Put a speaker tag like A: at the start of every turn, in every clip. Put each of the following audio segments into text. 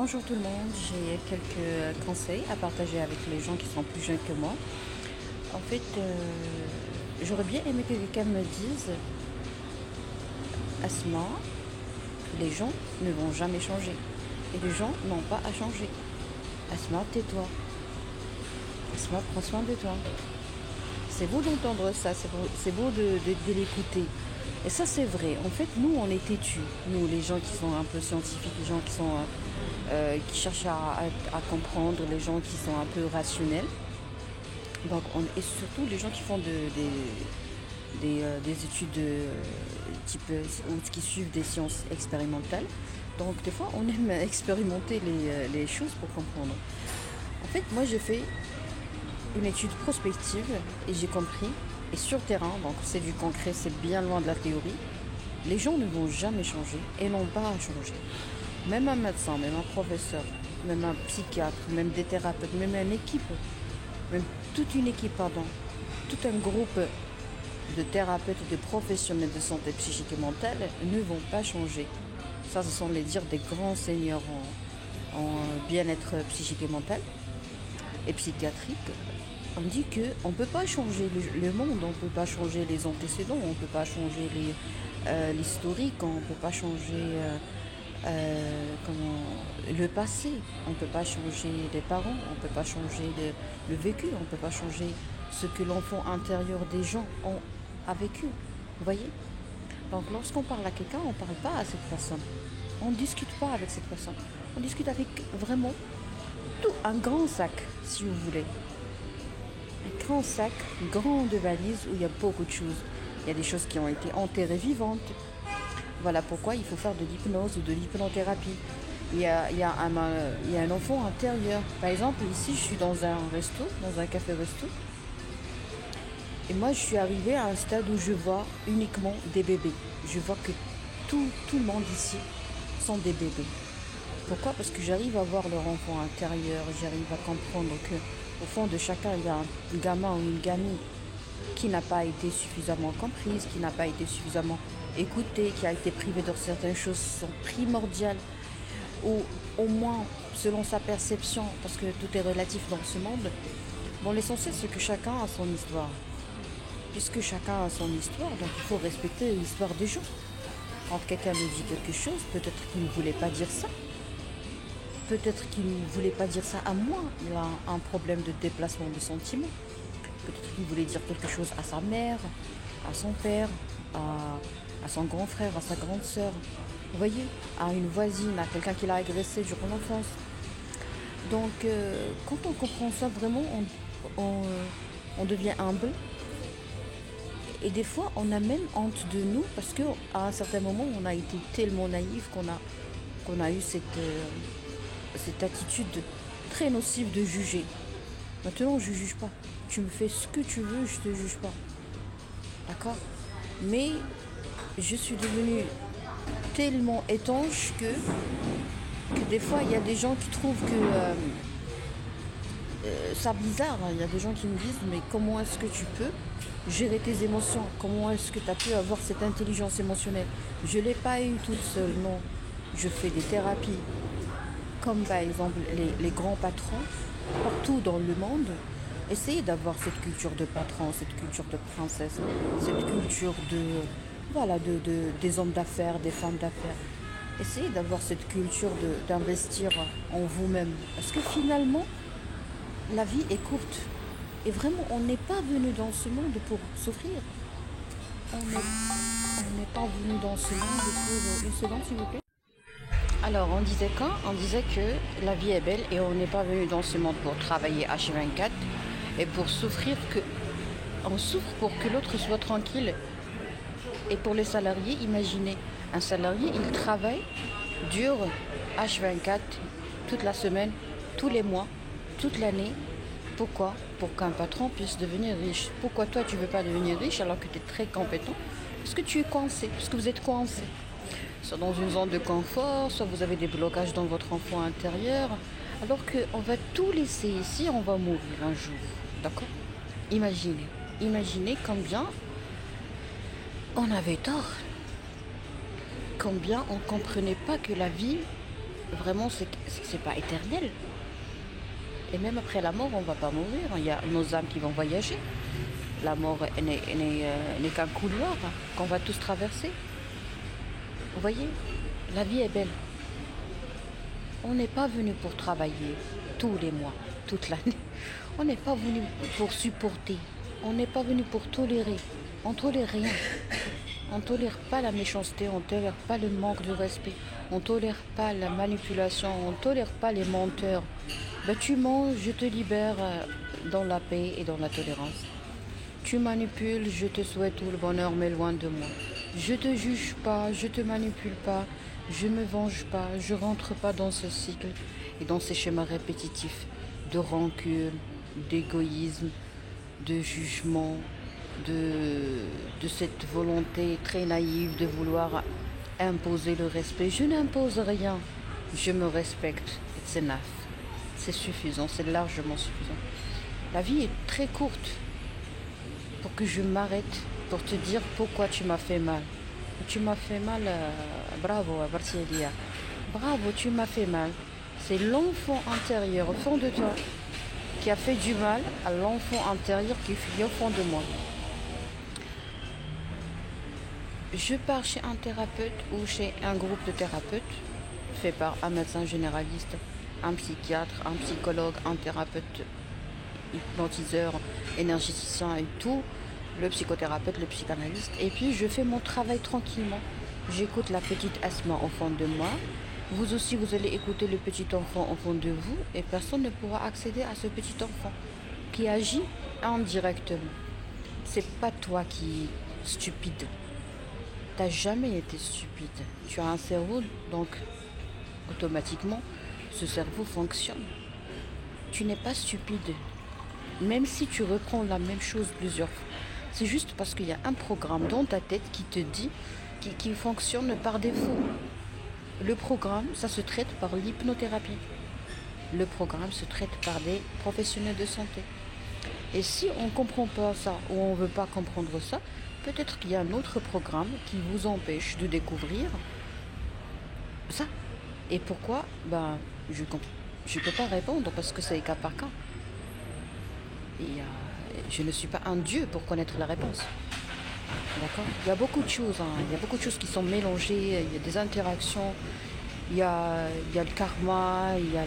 A: Bonjour tout le monde, j'ai quelques conseils à partager avec les gens qui sont plus jeunes que moi. En fait, j'aurais bien aimé que quelqu'un me dise, Asma, les gens ne vont jamais changer. Et les gens n'ont pas à changer. Asma, tais-toi. Asma, prends soin de toi. C'est beau d'entendre ça, c'est beau de l'écouter. Et ça, c'est vrai. En fait, nous, on est têtus. Nous, les gens qui sont un peu scientifiques, les gens qui cherchent à comprendre, les gens qui sont un peu rationnels. Donc, et surtout les gens qui font des études type, ou qui suivent des sciences expérimentales. Donc, des fois, on aime expérimenter les choses pour comprendre. En fait, moi, j'ai fait une étude prospective et j'ai compris, et sur terrain, donc c'est du concret, c'est bien loin de la théorie, les gens ne vont jamais changer et n'ont pas à changer. Même un médecin, même un professeur, même un psychiatre, même des thérapeutes, même une équipe, même toute une équipe, pardon, tout un groupe de thérapeutes et de professionnels de santé psychique et mentale ne vont pas changer. Ça, ce sont les dires des grands seigneurs en bien-être psychique et mental et psychiatrique. On dit qu'on ne peut pas changer le monde, on ne peut pas changer les antécédents, on ne peut pas changer l'historique, on ne peut pas changer le passé, on ne peut pas changer les parents, on ne peut pas changer le vécu, on ne peut pas changer ce que l'enfant intérieur des gens a vécu. Vous voyez? Donc lorsqu'on parle à quelqu'un, on ne parle pas à cette personne. On ne discute pas avec cette personne. On discute avec vraiment tout, un grand sac, si vous voulez. Un grand sac, une grande valise où il y a beaucoup de choses. Il y a des choses qui ont été enterrées vivantes. Voilà pourquoi il faut faire de l'hypnose ou de l'hypnothérapie. Il y a un enfant intérieur. Par exemple, ici, je suis dans un resto, dans un café-resto. Et moi, je suis arrivée à un stade où je vois uniquement des bébés. Je vois que tout le monde ici sont des bébés. Pourquoi? Parce que j'arrive à voir leur enfant intérieur, j'arrive à comprendre que au fond de chacun, il y a un gamin ou une gamine qui n'a pas été suffisamment comprise, qui n'a pas été suffisamment écoutée, qui a été privée de certaines choses qui sont primordiales, ou au moins selon sa perception, parce que tout est relatif dans ce monde. Bon, l'essentiel, c'est que chacun a son histoire. Puisque chacun a son histoire, donc il faut respecter l'histoire des gens. Quand quelqu'un me dit quelque chose, peut-être qu'il ne voulait pas dire ça. Peut-être qu'il ne voulait pas dire ça à moi. Il a un problème de déplacement de sentiments. Peut-être qu'il voulait dire quelque chose à sa mère, à son père, à son grand frère, à sa grande sœur. Vous voyez, à une voisine, à quelqu'un qui l'a agressé durant l'enfance. Donc, quand on comprend ça, vraiment, on devient humble. Et des fois, on a même honte de nous parce qu'à un certain moment, on a été tellement naïf qu'on a eu cette attitude très nocive de juger. Maintenant, je ne juge pas. Tu me fais ce que tu veux, je ne te juge pas. D'accord? Mais je suis devenue tellement étanche que des fois, il y a des gens qui trouvent que ça bizarre. Il y a des gens qui me disent, mais comment est-ce que tu peux gérer tes émotions? Comment est-ce que tu as pu avoir cette intelligence émotionnelle? Je ne l'ai pas eu toute seule, non. Je fais des thérapies, comme par exemple les grands patrons, partout dans le monde. Essayez d'avoir cette culture de patron, cette culture de princesse, cette culture des hommes d'affaires, des femmes d'affaires. Essayez d'avoir cette culture d'investir en vous-même. Parce que finalement, la vie est courte. Et vraiment, on n'est pas venu dans ce monde pour souffrir. On n'est pas venu dans ce monde pour... Une seconde, s'il vous plaît. Alors, on disait quoi? On disait que la vie est belle et on n'est pas venu dans ce monde pour travailler H24 et pour souffrir que... On souffre pour que l'autre soit tranquille. Et pour les salariés, imaginez, un salarié, il travaille dur H24 toute la semaine, tous les mois, toute l'année. Pourquoi? Pour qu'un patron puisse devenir riche. Pourquoi toi tu ne veux pas devenir riche alors que tu es très compétent? Parce que tu es coincé, parce que vous êtes coincé. Soit dans une zone de confort, soit vous avez des blocages dans votre enfant intérieur. Alors qu'on va tout laisser ici, on va mourir un jour. D'accord? Imaginez combien on avait tort. Combien on ne comprenait pas que la vie Vraiment, c'est pas éternel. Et même après la mort, on va pas mourir. Il y a nos âmes qui vont voyager. La mort n'est qu'un couloir qu'on va tous traverser. Vous voyez, la vie est belle. On n'est pas venu pour travailler tous les mois, toute l'année. On n'est pas venu pour supporter. On n'est pas venu pour tolérer. On tolère rien. On tolère pas la méchanceté, on tolère pas le manque de respect, on tolère pas la manipulation, on tolère pas les menteurs. Ben, tu mens, je te libère dans la paix et dans la tolérance. Tu manipules, je te souhaite tout le bonheur, mais loin de moi. Je te juge pas, je te manipule pas, je me venge pas, je rentre pas dans ce cycle et dans ces schémas répétitifs de rancune, d'égoïsme, de jugement, de cette volonté très naïve de vouloir imposer le respect. Je n'impose rien, je me respecte. It's enough. C'est suffisant, c'est largement suffisant. La vie est très courte pour que je m'arrête pour te dire pourquoi tu m'as fait mal. Tu m'as fait mal, bravo, Bartielia. Bravo, tu m'as fait mal. C'est l'enfant intérieur au fond de toi qui a fait du mal à l'enfant intérieur qui est au fond de moi. Je pars chez un thérapeute ou chez un groupe de thérapeutes fait par un médecin généraliste, un psychiatre, un psychologue, un thérapeute hypnotiseur, énergéticien et tout, le psychothérapeute, le psychanalyste. Et puis je fais mon travail tranquillement. J'écoute la petite Asma au fond de moi. Vous aussi, vous allez écouter le petit enfant au fond de vous et personne ne pourra accéder à ce petit enfant qui agit indirectement. C'est pas toi qui es stupide. T'as jamais été stupide. Tu as un cerveau, donc automatiquement, ce cerveau fonctionne. Tu n'es pas stupide. Même si tu reprends la même chose plusieurs fois. C'est juste parce qu'il y a un programme dans ta tête qui te dit, qui fonctionne par défaut. Le programme, ça se traite par l'hypnothérapie. Le programme se traite par des professionnels de santé. Et si on ne comprend pas ça ou on ne veut pas comprendre ça, peut-être qu'il y a un autre programme qui vous empêche de découvrir ça. Et pourquoi? Je ne peux pas répondre parce que c'est cas par cas. Et je ne suis pas un dieu pour connaître la réponse. D'accord? Il y a beaucoup de choses, il y a beaucoup de choses qui sont mélangées, il y a des interactions, il y a le karma, il y a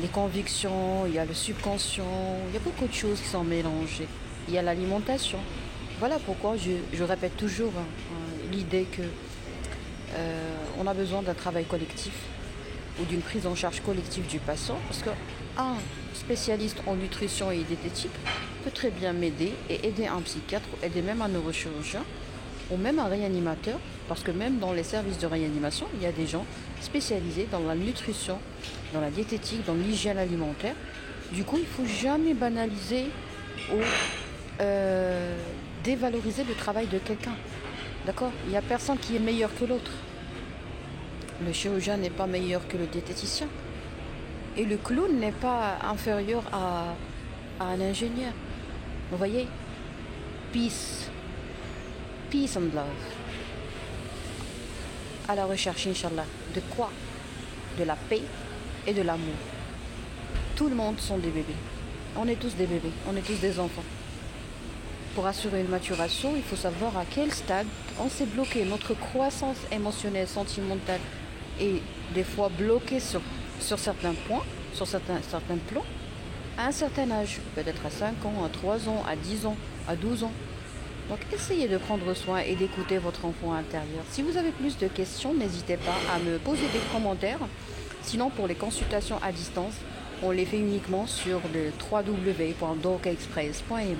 A: les convictions, il y a le subconscient, il y a beaucoup de choses qui sont mélangées. Il y a l'alimentation. Voilà pourquoi je répète toujours l'idée que on a besoin d'un travail collectif ou d'une prise en charge collective du patient, parce qu'un spécialiste en nutrition et diététique peut très bien m'aider et aider un psychiatre ou aider même un neurochirurgien ou même un réanimateur, parce que même dans les services de réanimation, il y a des gens spécialisés dans la nutrition, dans la diététique, dans l'hygiène alimentaire. Du coup, il ne faut jamais banaliser ou dévaloriser le travail de quelqu'un. D'accord? Il n'y a personne qui est meilleur que l'autre. Le chirurgien n'est pas meilleur que le diététicien. Et le clown n'est pas inférieur à un ingénieur. Vous voyez? Peace. Peace and love. À la recherche, Inch'Allah. De quoi? De la paix et de l'amour. Tout le monde sont des bébés. On est tous des bébés. On est tous des enfants. Pour assurer une maturation, il faut savoir à quel stade on s'est bloqué. Notre croissance émotionnelle, sentimentale est des fois bloquée sur certains points, sur certains plans, à un certain âge, peut-être à 5 ans, à 3 ans, à 10 ans, à 12 ans. Donc essayez de prendre soin et d'écouter votre enfant intérieur. Si vous avez plus de questions, n'hésitez pas à me poser des commentaires. Sinon, pour les consultations à distance, on les fait uniquement sur le www.dorkaexpress.com.